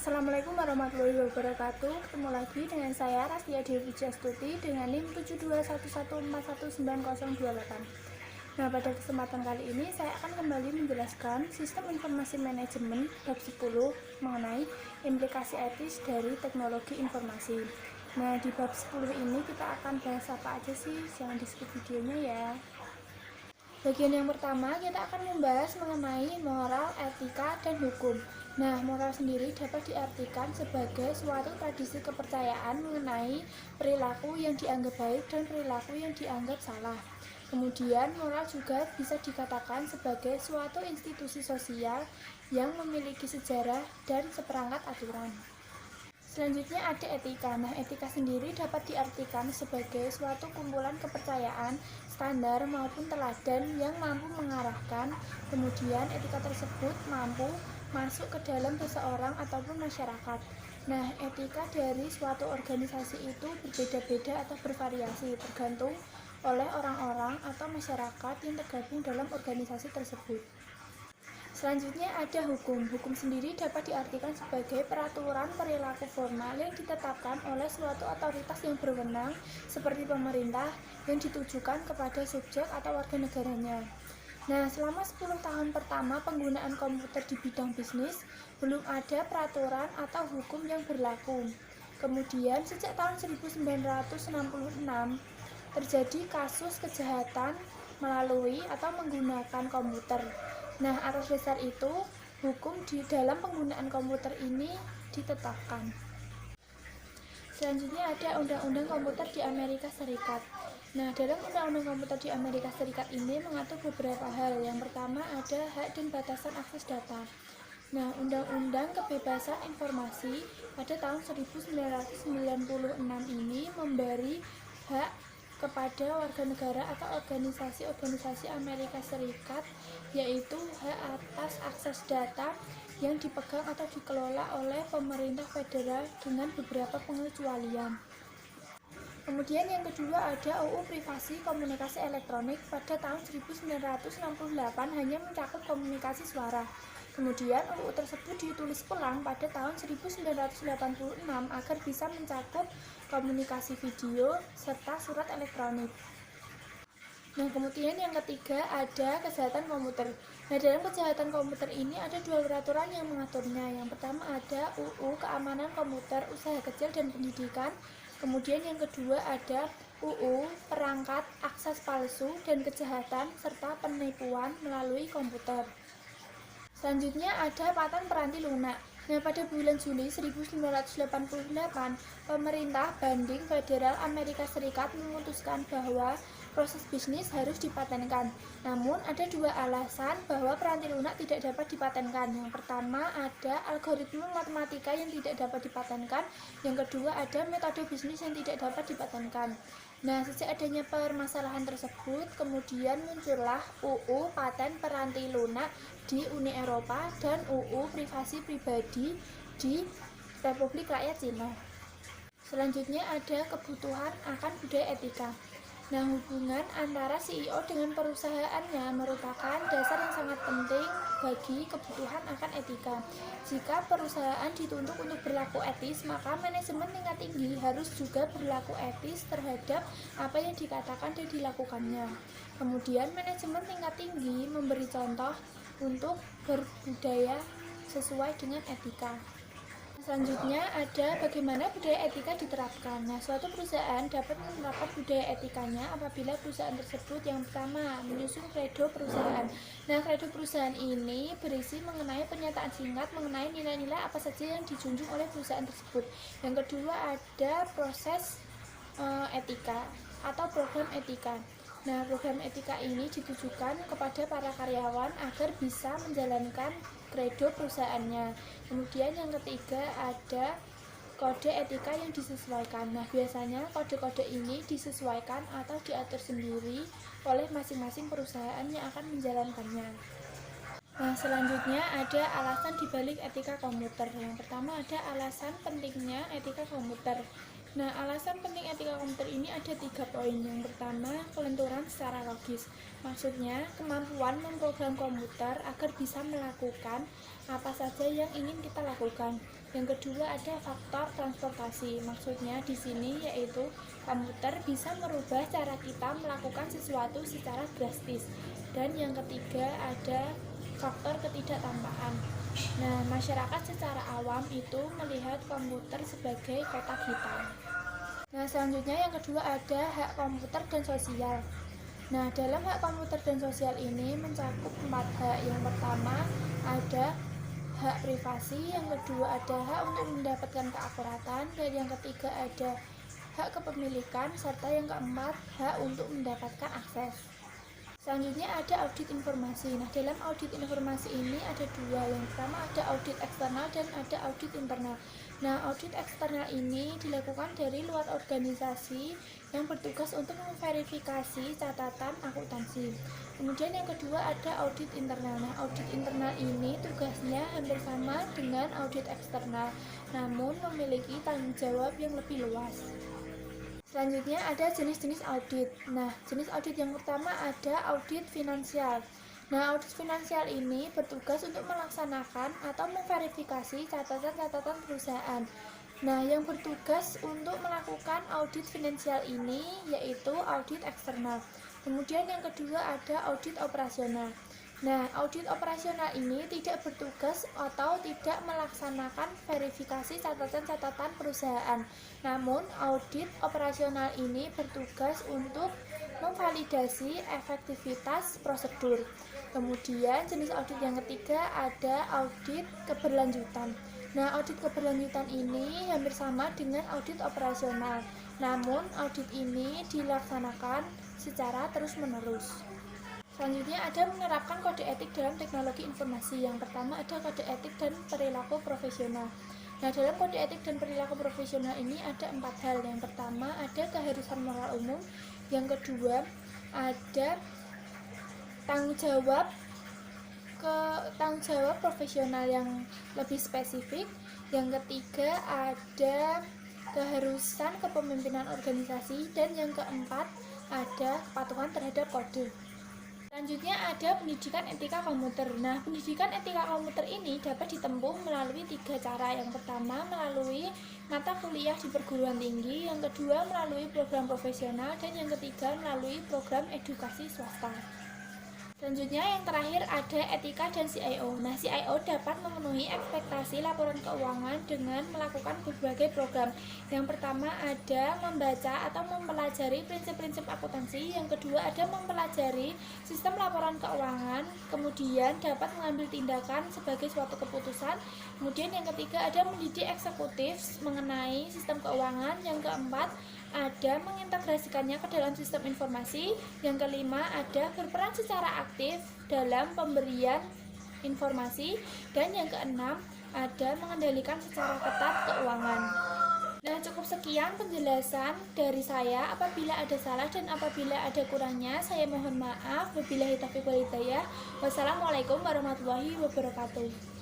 Assalamualaikum warahmatullahi wabarakatuh. Ketemu lagi dengan saya Rastia Dewi Pujastuti dengan NIM 721141908. Nah, pada kesempatan kali ini saya akan kembali menjelaskan Sistem Informasi Manajemen bab 10 mengenai implikasi etis dari teknologi informasi. Nah, di bab 10 ini kita akan bahas apa aja sih? Jangan di skip videonya ya. Bagian yang pertama, kita akan membahas mengenai moral, etika, dan hukum. Nah, moral sendiri dapat diartikan sebagai suatu tradisi kepercayaan mengenai perilaku yang dianggap baik dan perilaku yang dianggap salah. Kemudian, moral juga bisa dikatakan sebagai suatu institusi sosial yang memiliki sejarah dan seperangkat aturan. Selanjutnya ada etika. Nah, etika sendiri dapat diartikan sebagai suatu kumpulan kepercayaan, standar maupun teladan yang mampu mengarahkan. Kemudian etika tersebut mampu masuk ke dalam seseorang ataupun masyarakat. Nah, etika dari suatu organisasi itu berbeda-beda atau bervariasi tergantung oleh orang-orang atau masyarakat yang tergabung dalam organisasi tersebut. Selanjutnya ada hukum. Hukum sendiri dapat diartikan sebagai peraturan perilaku formal yang ditetapkan oleh suatu otoritas yang berwenang seperti pemerintah yang ditujukan kepada subjek atau warga negaranya. Nah, selama 10 tahun pertama penggunaan komputer di bidang bisnis, belum ada peraturan atau hukum yang berlaku. Kemudian, sejak tahun 1966, terjadi kasus kejahatan melalui atau menggunakan komputer. Nah, atas dasar itu, hukum di dalam penggunaan komputer ini ditetapkan. Selanjutnya ada Undang-Undang Komputer di Amerika Serikat. Nah, dalam Undang-Undang Komputer di Amerika Serikat ini mengatur beberapa hal. Yang pertama ada hak dan batasan akses data. Nah, Undang-Undang Kebebasan Informasi pada tahun 1996 ini memberi hak kepada warga negara atau organisasi-organisasi Amerika Serikat, yaitu hak atas akses data yang dipegang atau dikelola oleh pemerintah federal dengan beberapa pengecualian. Kemudian yang kedua ada UU Privasi Komunikasi Elektronik pada tahun 1968 hanya mencakup komunikasi suara. Kemudian UU tersebut ditulis ulang pada tahun 1986 agar bisa mencakup komunikasi video serta surat elektronik. Nah, kemudian yang ketiga ada kejahatan komputer. Nah, dalam kejahatan komputer ini ada dua peraturan yang mengaturnya. Yang pertama ada UU Keamanan Komputer Usaha Kecil dan Pendidikan. Kemudian yang kedua ada UU Perangkat Akses Palsu dan Kejahatan serta Penipuan melalui komputer. Selanjutnya ada paten peranti lunak. Nah, pada bulan Juli 1988, pemerintah banding federal Amerika Serikat memutuskan bahwa proses bisnis harus dipatenkan. Namun, ada dua alasan bahwa peranti lunak tidak dapat dipatenkan. Yang pertama ada algoritma matematika yang tidak dapat dipatenkan. Yang kedua ada metode bisnis yang tidak dapat dipatenkan. Nah, sejak adanya permasalahan tersebut, kemudian muncullah UU Paten Peranti Lunak di Uni Eropa dan UU Privasi Pribadi di Republik Rakyat Cina. Selanjutnya ada kebutuhan akan budaya etika. Nah, hubungan antara CEO dengan perusahaannya merupakan dasar yang sangat penting bagi kebutuhan akan etika. Jika perusahaan dituntut untuk berlaku etis, maka manajemen tingkat tinggi harus juga berlaku etis terhadap apa yang dikatakan dan dilakukannya. Kemudian, manajemen tingkat tinggi memberi contoh untuk berbudaya sesuai dengan etika. Selanjutnya ada bagaimana budaya etika diterapkan. Nah, suatu perusahaan dapat menerapkan budaya etikanya apabila perusahaan tersebut yang pertama menyusun kredo perusahaan. Nah, kredo perusahaan ini berisi mengenai pernyataan singkat mengenai nilai-nilai apa saja yang dijunjung oleh perusahaan tersebut. Yang kedua ada proses etika atau program etika. Nah, program etika ini ditujukan kepada para karyawan agar bisa menjalankan kredo perusahaannya. Kemudian yang ketiga ada kode etika yang disesuaikan. Nah, biasanya kode-kode ini disesuaikan atau diatur sendiri oleh masing-masing perusahaan yang akan menjalankannya. Nah, selanjutnya ada alasan dibalik etika komputer. Yang pertama ada alasan pentingnya etika komputer. Nah, alasan penting etika komputer ini ada 3 poin. Yang pertama, kelenturan secara logis. Maksudnya, kemampuan memprogram komputer agar bisa melakukan apa saja yang ingin kita lakukan. Yang kedua, ada faktor transportasi. Maksudnya di sini yaitu komputer bisa merubah cara kita melakukan sesuatu secara drastis. Dan yang ketiga, ada faktor ketidaktampaan. Nah, masyarakat secara awam itu melihat komputer sebagai kotak hitam. Nah, selanjutnya yang kedua ada hak komputer dan sosial. Nah, dalam hak komputer dan sosial ini mencakup 4 hak. Yang pertama ada hak privasi, yang kedua ada hak untuk mendapatkan keakuratan, dan yang ketiga ada hak kepemilikan, serta yang keempat hak untuk mendapatkan akses. Selanjutnya ada audit informasi. Nah, dalam audit informasi ini ada 2. Yang pertama ada audit eksternal dan ada audit internal. Nah, audit eksternal ini dilakukan dari luar organisasi yang bertugas untuk memverifikasi catatan akuntansi. Kemudian yang kedua ada audit internal. Nah, audit internal ini tugasnya hampir sama dengan audit eksternal, namun memiliki tanggung jawab yang lebih luas. Selanjutnya ada jenis-jenis audit. Nah, jenis audit yang pertama ada audit finansial. Nah, audit finansial ini bertugas untuk melaksanakan atau memverifikasi catatan-catatan perusahaan. Nah, yang bertugas untuk melakukan audit finansial ini yaitu audit eksternal. Kemudian yang kedua ada audit operasional. Nah, audit operasional ini tidak bertugas atau tidak melaksanakan verifikasi catatan-catatan perusahaan. Namun, audit operasional ini bertugas untuk memvalidasi efektivitas prosedur. Kemudian, jenis audit yang ketiga ada audit keberlanjutan. Nah, audit keberlanjutan ini hampir sama dengan audit operasional. Namun, audit ini dilaksanakan secara terus-menerus. Selanjutnya ada menerapkan kode etik dalam teknologi informasi. Yang pertama ada kode etik dan perilaku profesional. Nah, dalam kode etik dan perilaku profesional ini ada 4 hal. Yang pertama ada keharusan moral umum. Yang kedua ada tanggung jawab profesional yang lebih spesifik. Yang ketiga ada keharusan kepemimpinan organisasi, dan yang keempat ada kepatuhan terhadap kode. Selanjutnya ada pendidikan etika komputer. Nah, pendidikan etika komputer ini dapat ditempuh melalui 3 cara. Yang pertama melalui mata kuliah di perguruan tinggi, yang kedua melalui program profesional, dan yang ketiga melalui program edukasi swasta. Selanjutnya yang terakhir ada etika dan CIO. Nah, CIO dapat memenuhi ekspektasi laporan keuangan dengan melakukan berbagai program. Yang pertama ada membaca atau mempelajari prinsip-prinsip akuntansi. Yang kedua ada mempelajari sistem laporan keuangan. Kemudian dapat mengambil tindakan sebagai suatu keputusan. Kemudian yang ketiga ada mendidik eksekutif mengenai sistem keuangan. Yang keempat ada mengintegrasikannya ke dalam sistem informasi. Yang kelima ada berperan secara aktif dalam pemberian informasi, dan yang keenam ada mengendalikan secara ketat keuangan. Nah, cukup sekian penjelasan dari saya. Apabila ada salah dan apabila ada kurangnya, saya mohon maaf. Wabillahi taufiq wal hidayah. Wassalamualaikum warahmatullahi wabarakatuh.